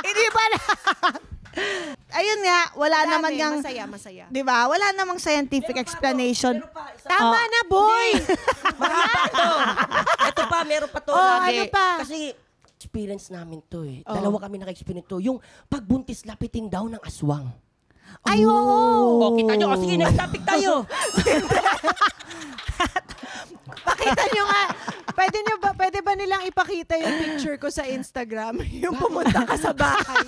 Hindi ba na? Ayun nga, wala naman yang masaya. 'Di ba? Wala namang scientific explanation. Tama na, boy. Marami pa to. Ito pa, meron pa to lagi. Ano pa? Kasi experience namin to eh. Dalawa kami naka-experience to. Yung pagbuntis lapitin daw ng aswang. Ay, oo. O, kita nyo. O, sige, next topic tayo. Pakita nyo nga. Pwede ba nilang ipakita yung picture ko sa Instagram? Yung pumunta ka sa bahay.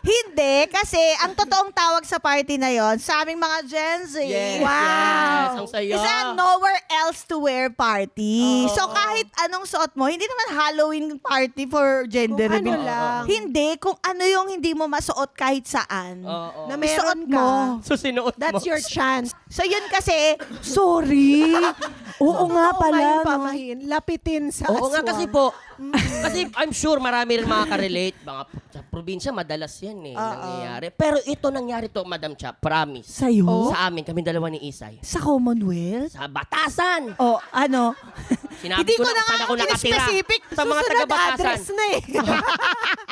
Hindi, kasi ang totoong tawag sa party na yon sa aming mga Gen Z. Yes, Wow. yes. Ang saya. Is a nowhere else to wear party. So kahit anong suot mo, hindi naman Halloween party for gender Kung ano reveal. lang. Hindi, kung ano yung hindi mo masuot kahit saan. Oo. Na Isuot meron ka. So, sinuot mo. That's your chance. So yun kasi, sorry. Oo nga pala. Yung No? pamahin, lapitin sa Oo nga aswang. kasi po. Kasi I'm sure marami rin makaka-relate. Mga sa probinsya, madalas yan eh. Nangyayari. Pero ito nangyari to, Madam Cha, promise. Sa'yo? Sa amin, kami dalawa ni Isay. Sa Commonwealth? Sa Batasan. O, ano? Sinabi Hindi ko ko na na kung saan nga ako nakatira. specific. Sa mga Susunod taga-Batasan. address na eh.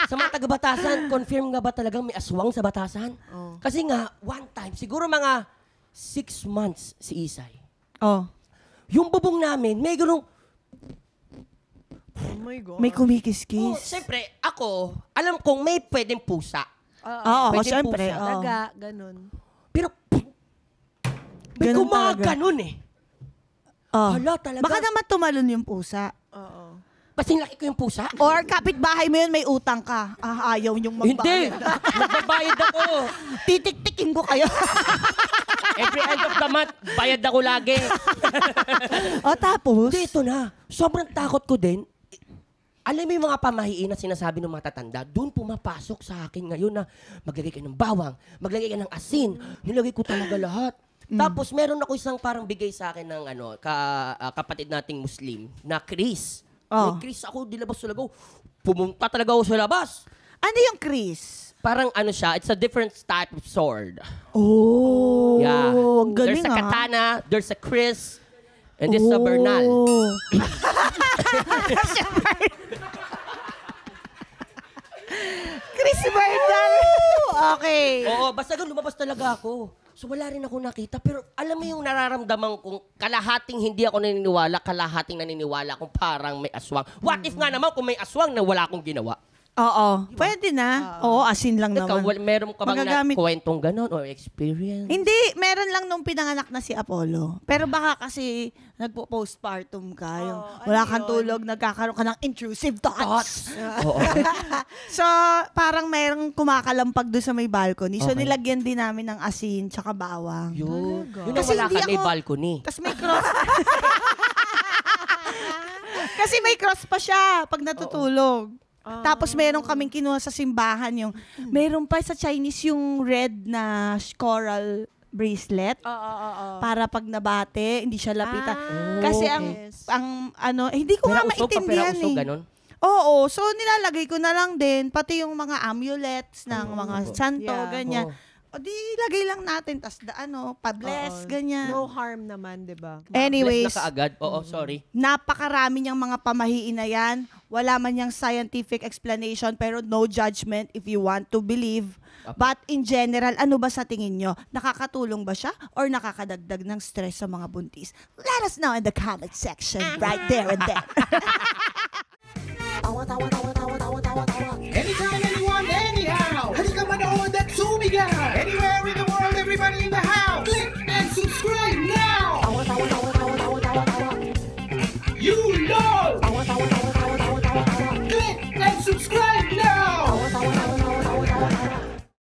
Sa mga taga-Batasan, confirm nga ba talagang may aswang sa Batasan? Kasi nga, one time, siguro mga 6 months si Isay. Oh. Yung bubong namin, may ganung... Oh my God. May Oh, kumikis-kis. siyempre, ako, alam kong may pwedeng pusa. Oo, Pwede syempre. pusa. Oo. Daga, ganun. Pero, may Ganun gumaganon eh. Oh. Hala, talaga. Baka naman tumalon yung pusa. Oo. Kasing laki ko yung pusa. Or kapitbahay mo yun, may utang ka. Ayaw yung Hindi. magbayad. Nagbabayad ako. Titik-tikin ko kayo. Every end of the month, bayad ako lagi. O tapos? Hindi, ito na. Sobrang takot ko din. Alam mo yung mga pamahiin na sinasabi ng mga tatanda, doon pumapasok sa akin ngayon na maglagay ka ng bawang, maglagay ka ng asin, nilagay ko talaga lahat. Tapos meron ako isang parang bigay sa akin ng kapatid nating Muslim na Chris. Oh. May Chris ako, dilabas sa lagaw. Pumunta talaga ako sa labas. Ano yung Chris? Parang ano siya, it's a different type of sword. Oh. Yeah. Ang galing There's a ah. katana, there's a Chris, and this is a Bernal. Chris Bernal. Okay. Oo, basta lumabas talaga ako. So wala rin ako nakita. Pero alam mo yung nararamdaman kong kalahating hindi ako naniniwala, kalahating naniniwala kung parang may aswang. What if nga naman kung may aswang na wala akong ginawa? Oo. Pwede na. Oo, asin lang Ikaw, naman. meron ka bang Magagamit. kwentong ganon or experience? Hindi, meron lang nung pinanganak na si Apollo. Pero baka kasi nagpo-postpartum ka. Yung wala kang tulog, nagkakaroon ka ng intrusive thoughts. Oo. So, parang merong kumakalampag doon sa may balcony. So, Okay. nilagyan din namin ng asin tsaka bawang. Yun. Yun ang Kasi wala hindi ka, may ako- balcony. Kasi may cross. Kasi may cross pa siya pag natutulog. Tapos meron kaming kinuha sa simbahan yung, meron pa sa Chinese yung red na coral bracelet. Para pag nabate, hindi siya lapitan. Kasi ang ano, hindi ko nga maintindihan usog, eh. ganon. Oo, so nilalagay ko na lang din, pati yung mga amulets ng mga santo, Yeah. ganyan. Oo. O di, lagay lang natin, tas pa-bless, ganyan. No harm naman, di ba? Anyways, Bless na kaagad. Oo, sorry. napakarami niyang mga pamahiin na yan. Wala man niyang scientific explanation, pero no judgment if you want to believe. But in general, ano ba sa tingin nyo? Nakakatulong ba siya or nakakadagdag ng stress sa mga buntis? Let us know in the comment section right there and there.